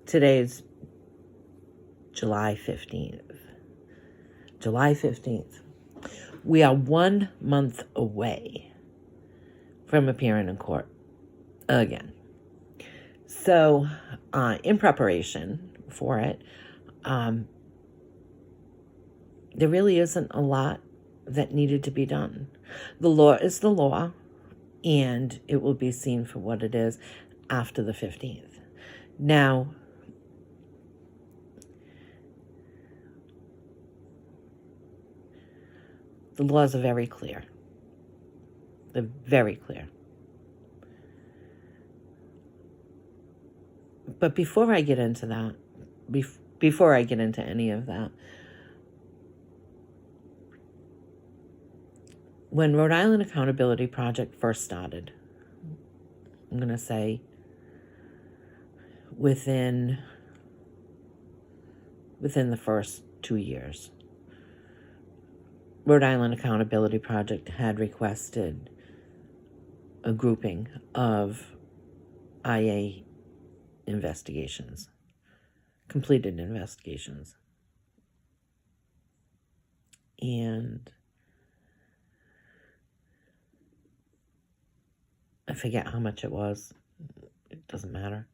Today's July 15th. July 15th. We are 1 month away from appearing in court again. So, in preparation for it, there really isn't a lot that needed to be done. The law is the law, and it will be seen for what it is after the 15th. Now, the laws are very clear. They're very clear. But before I get into that, before I get into any of that, when Rhode Island Accountability Project first started, I'm going to say within the first 2 years, Rhode Island Accountability Project had requested a grouping of IA investigations, completed investigations. And I forget how much it was. It doesn't matter.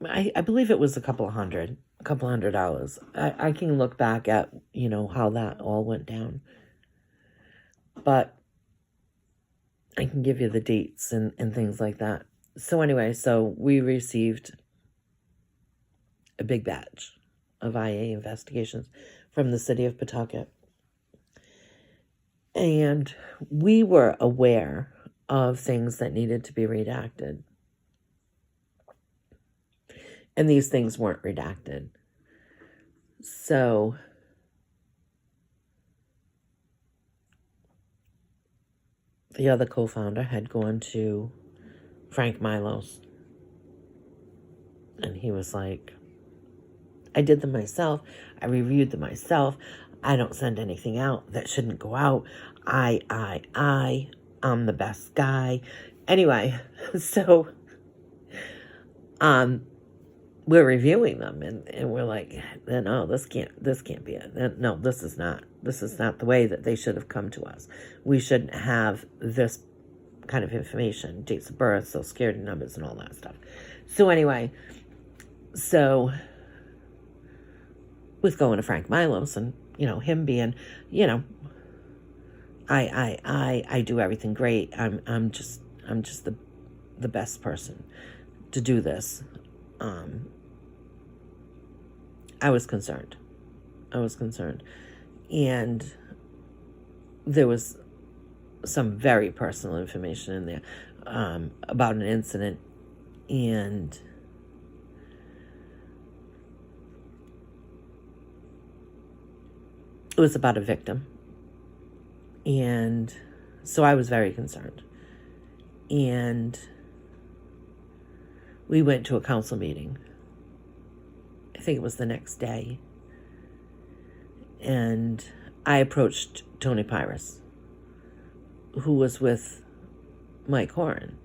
I believe it was a couple $100. I can look back at, how that all went down. But I can give you the dates and things like that. So anyway, so we received a big batch of IA investigations from the city of Pawtucket. And we were aware of things that needed to be redacted. And these things weren't redacted. So the other co-founder had gone to Frank Milos. And he was like, I did them myself. I reviewed them myself. I don't send anything out that shouldn't go out. I'm the best guy. Anyway, so we're reviewing them and we're like, no, this can't be it. No, this is not the way that they should have come to us. We shouldn't have this kind of information, dates of birth, social security numbers, and all that stuff. So anyway, with going to Frank Milos and, him being, I do everything great. I'm just the best person to do this. I was concerned. And there was some very personal information in there about an incident, and it was about a victim. And so I was very concerned. And we went to a council meeting. I think it was the next day. And I approached Tony Pyrus, who was with Mike Horan.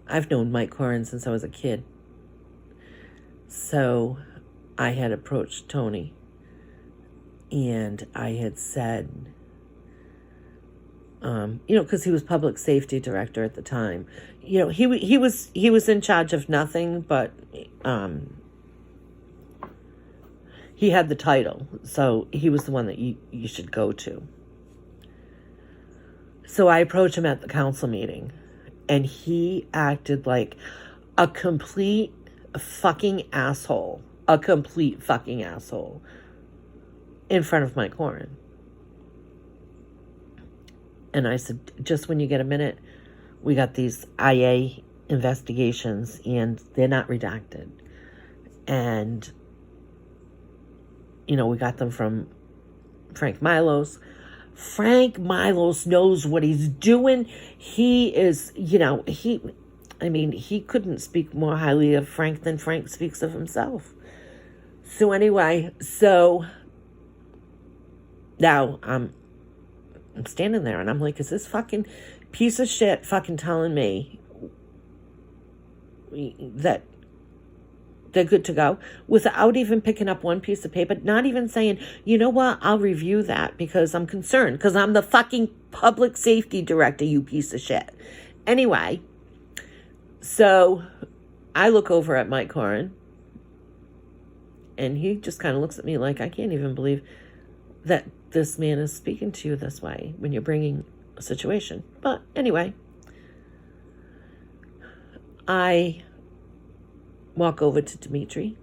I've known Mike Horan since I was a kid. So I had approached Tony, and I had said, because he was public safety director at the time. He was in charge of nothing, but he had the title, so he was the one that you should go to. So I approached him at the council meeting, and he acted like a complete fucking asshole. In front of Mike Horan. And I said, just when you get a minute, we got these IA investigations, and they're not redacted. And, we got them from Frank Milos. Frank Milos knows what he's doing. He is, he couldn't speak more highly of Frank than Frank speaks of himself. So anyway, now I'm standing there and I'm like, is this fucking piece of shit fucking telling me that they're good to go without even picking up one piece of paper, not even saying, you know what, I'll review that because I'm concerned, because I'm the fucking public safety director, you piece of shit. Anyway, so I look over at Mike Horan, and he just kind of looks at me like, I can't even believe that this man is speaking to you this way when you're bringing a situation. But anyway, I walk over to Dimitri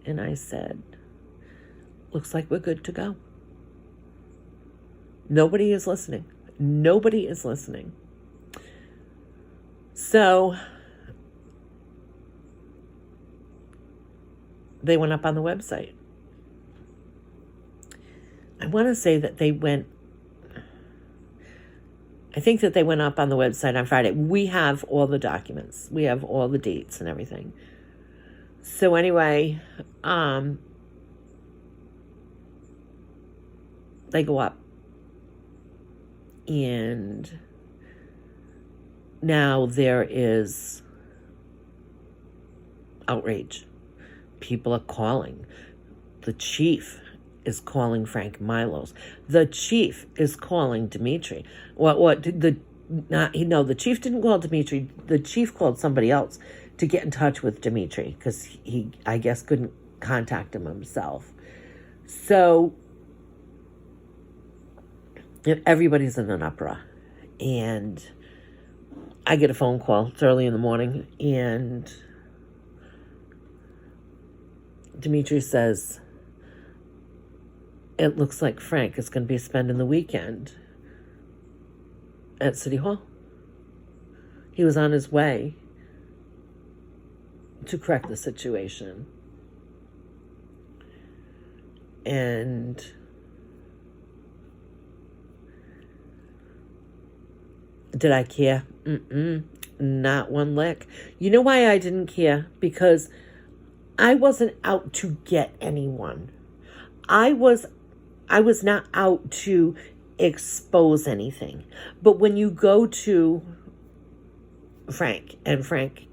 and I said, looks like we're good to go. Nobody is listening. Nobody is listening. So they went up on the website. I want to say that I think that they went up on the website on Friday. We have all the documents. We have all the dates and everything. So anyway, they go up. And now there is outrage. People are calling. The chief is calling Frank Milos. The chief is calling Dimitri. The chief didn't call Dimitri. The chief called somebody else to get in touch with Dimitri because he, I guess, couldn't contact him himself. So everybody's in an uproar. And I get a phone call. It's early in the morning. And Dimitri says, it looks like Frank is going to be spending the weekend at City Hall. He was on his way to correct the situation. And did I care? Not one lick. You know why I didn't care? Because I wasn't out to get anyone. I was not out to expose anything. But when you go to Frank, and Frank,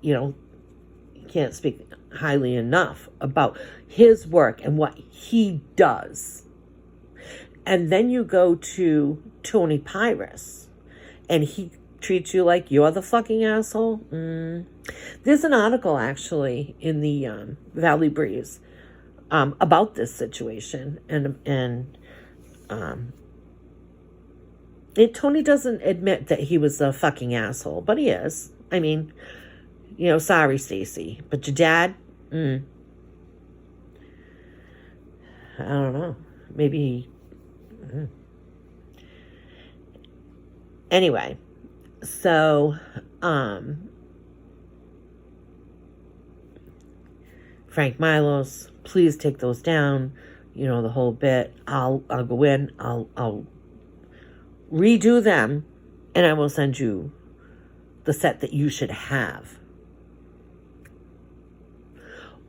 can't speak highly enough about his work and what he does. And then you go to Tony Pyrus, and he treats you like you're the fucking asshole. There's an article, actually, in the Valley Breeze about this situation. And Tony doesn't admit that he was a fucking asshole, but he is. I mean, sorry, Stacey, but your dad, I don't know. Maybe Anyway, so Frank Milos, please take those down. The whole bit. I'll go in. I'll redo them, and I will send you the set that you should have.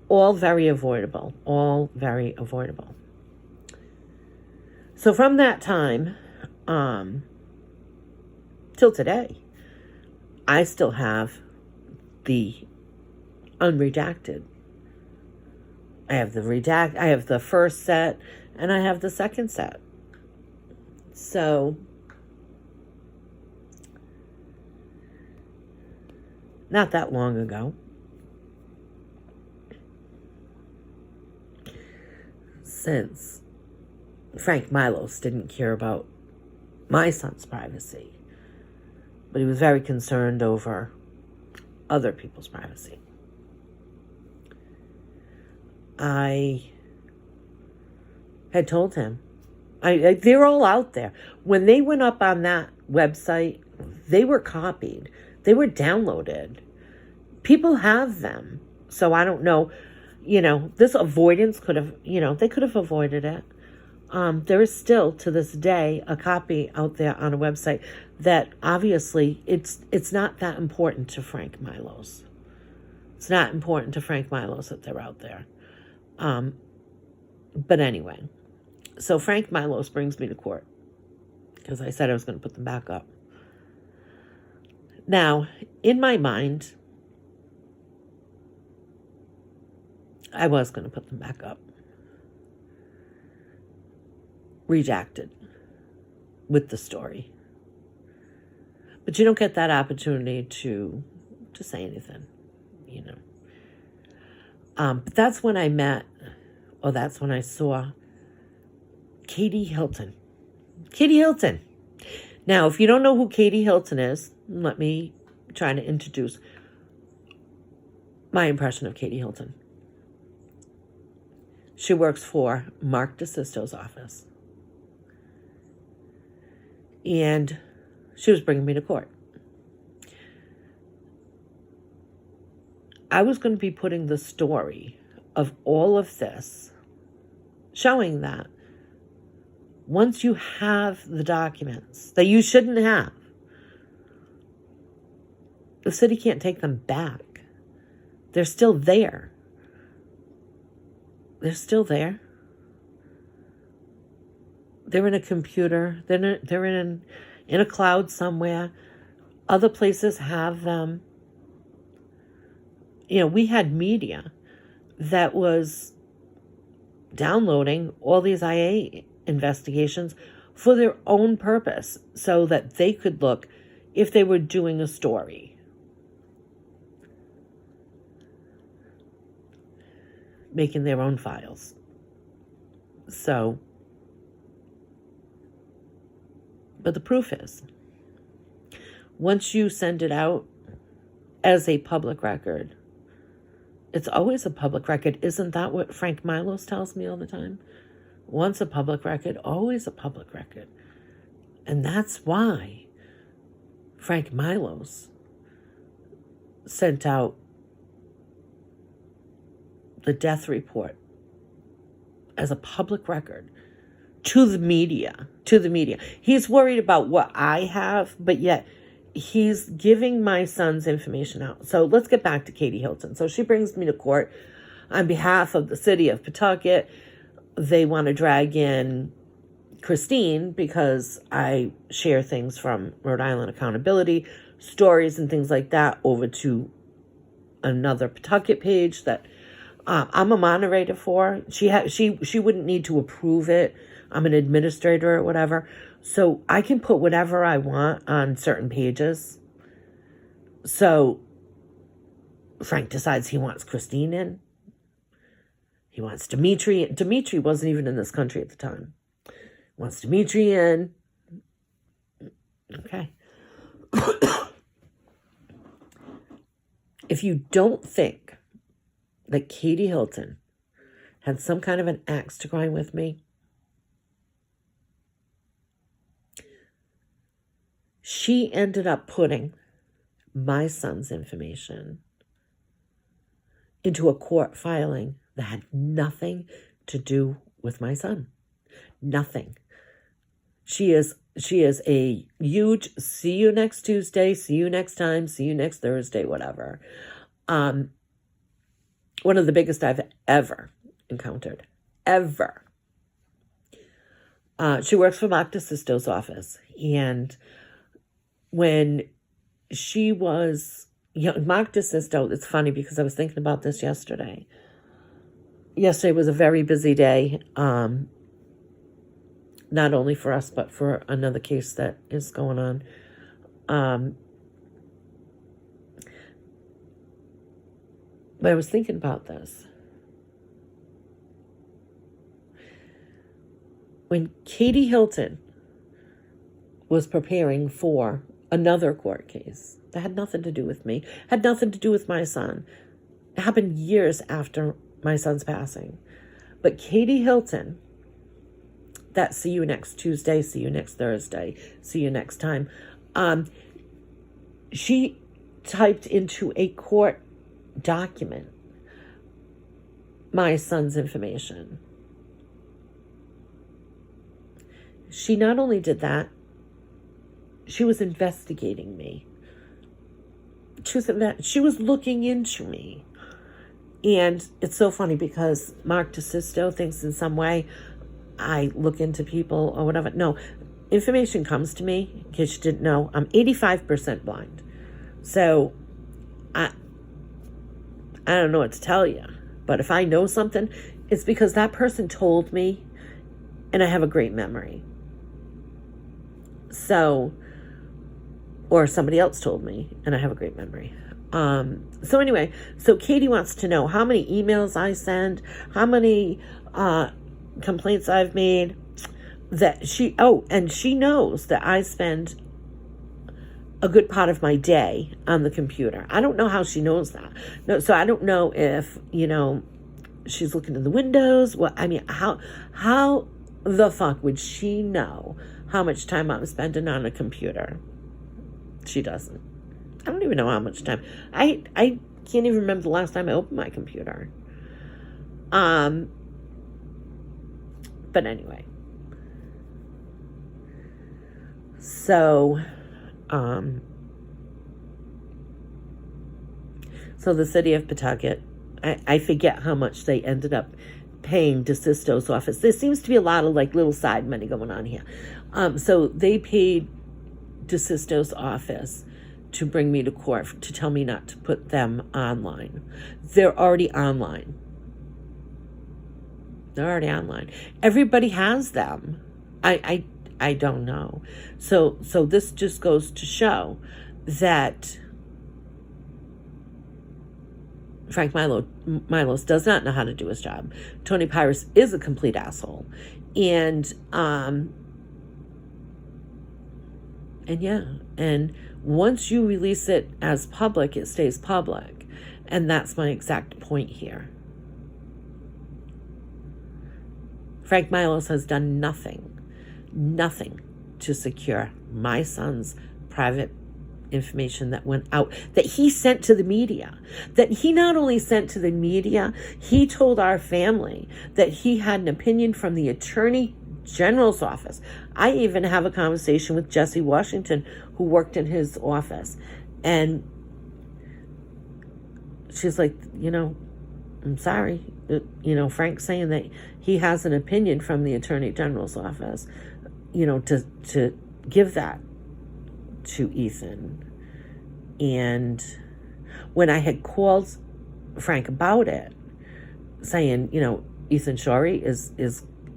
All very avoidable. All very avoidable. So from that time till today, I still have the unredacted. I have the first set, and I have the second set. So not that long ago, since Frank Milos didn't care about my son's privacy, but he was very concerned over other people's privacy. I had told him, they're all out there. When they went up on that website, they were copied. They were downloaded. People have them. So I don't know, this avoidance could have, they could have avoided it. There is still, to this day, a copy out there on a website that obviously it's not that important to Frank Milos. It's not important to Frank Milos that they're out there. But anyway, so Frank Milos brings me to court because I said I was going to put them back up. Now, in my mind, I was going to put them back up. Redacted with the story. But you don't get that opportunity to say anything, you know. But that's when I met, or that's when I saw Katie Hilton. Katie Hilton. Now, if you don't know who Katie Hilton is, let me try to introduce my impression of Katie Hilton. She works for Mark DeSisto's office. And she was bringing me to court. I was going to be putting the story of all of this, showing that once you have the documents that you shouldn't have, the city can't take them back. They're still there. They're still there. They're in a computer. They're in a cloud somewhere. Other places have them. You know, we had media that was downloading all these IA investigations for their own purpose so that they could look if they were doing a story. Making their own files. So, but the proof is, once you send it out as a public record, it's always a public record. Isn't that what Frank Milos tells me all the time? Once a public record, always a public record. And that's why Frank Milos sent out the death report as a public record to the media. He's worried about what I have, but yet he's giving my son's information out. So let's get back to Katie Hilton. So she brings me to court on behalf of the city of Pawtucket. They want to drag in Christine because I share things from Rhode Island Accountability, stories and things like that over to another Pawtucket page that I'm a moderator for. She wouldn't need to approve it. I'm an administrator or whatever. So I can put whatever I want on certain pages. So Frank decides he wants Christine in. He wants Dimitri. Dimitri wasn't even in this country at the time. Wants Dimitri in. Okay. If you don't think that Katie Hilton had some kind of an axe to grind with me, she ended up putting my son's information into a court filing that had nothing to do with my son. Nothing. She is a huge see you next Tuesday, see you next time, see you next Thursday, whatever. One of the biggest I've ever encountered. Ever. She works for Mark DeSisto's office. And when she was young, Mark DeSisto, it's funny because I was thinking about this yesterday. Yesterday was a very busy day. Not only for us, but for another case that is going on. But I was thinking about this. When Katie Hilton was preparing for another court case that had nothing to do with me, had nothing to do with my son. It happened years after my son's passing. But Katie Hilton, that see you next Tuesday, see you next Thursday, see you next time, she typed into a court document my son's information. She not only did that, she was investigating me. She was looking into me. And it's so funny because Mark DeSisto thinks in some way I look into people or whatever. No, information comes to me, in case you didn't know. I'm 85% blind. So I don't know what to tell you. But if I know something, it's because that person told me and I have a great memory. So, or somebody else told me and I have a great memory. So anyway, so Katie wants to know how many emails I send, how many complaints I've made, and she knows that I spend a good part of my day on the computer. I don't know how she knows that. No, so I don't know if, she's looking in the windows. How the fuck would she know how much time I'm spending on a computer? She doesn't. I don't even know how much time. I can't even remember the last time I opened my computer. But anyway. So, so the city of Pawtucket, I forget how much they ended up paying DeSisto's office. There seems to be a lot of like little side money going on here. So they paid DeSisto's office to bring me to court to tell me not to put them online. They're already online. They're already online. Everybody has them. I don't know. So this just goes to show that Frank Milos does not know how to do his job. Tony Pyrus is a complete asshole. And once you release it as public, it stays public. And that's my exact point here. Frank Milos has done nothing to secure my son's private information that went out, that he sent to the media. That he not only sent to the media, he told our family that he had an opinion from the Attorney General's office. I even have a conversation with Jesse Washington, who worked in his office. And she's like, I'm sorry. Frank's saying that he has an opinion from the Attorney General's office, to give that to Ethan. And when I had called Frank about it, saying, Ethan Shorey is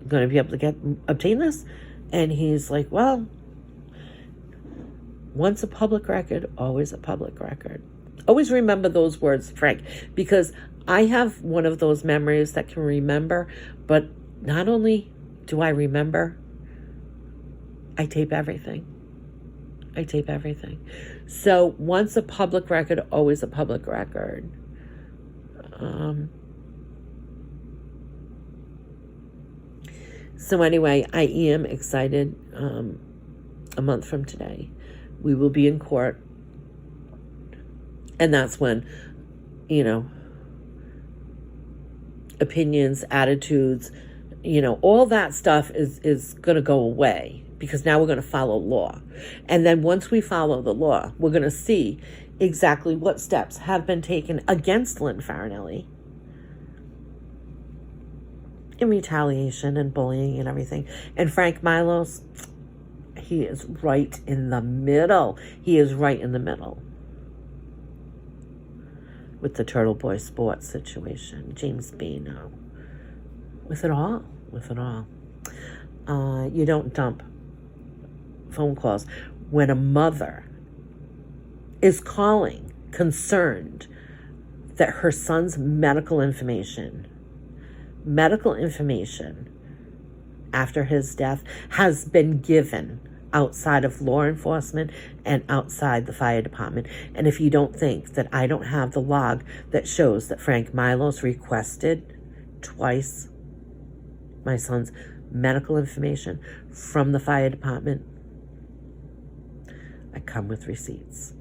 going to be able to obtain this, and he's like, well, once a public record, always a public record. Always remember those words, Frank, because I have one of those memories that can remember, but not only do I remember, I tape everything. So once a public record, always a public record. So anyway, I am excited. A month from today, we will be in court. And that's when, opinions, attitudes, all that stuff is going to go away, because now we're going to follow law. And then once we follow the law, we're going to see exactly what steps have been taken against Lynn Farinelli in retaliation and bullying and everything. And Frank Milos, he is right in the middle. With the Turtle Boy Sports situation, James Bino, with it all. You don't dump phone calls when a mother is calling, concerned that her son's medical information after his death has been given outside of law enforcement and outside the fire department. And if you don't think that I don't have the log that shows that Frank Milos requested twice my son's medical information from the fire department, I come with receipts.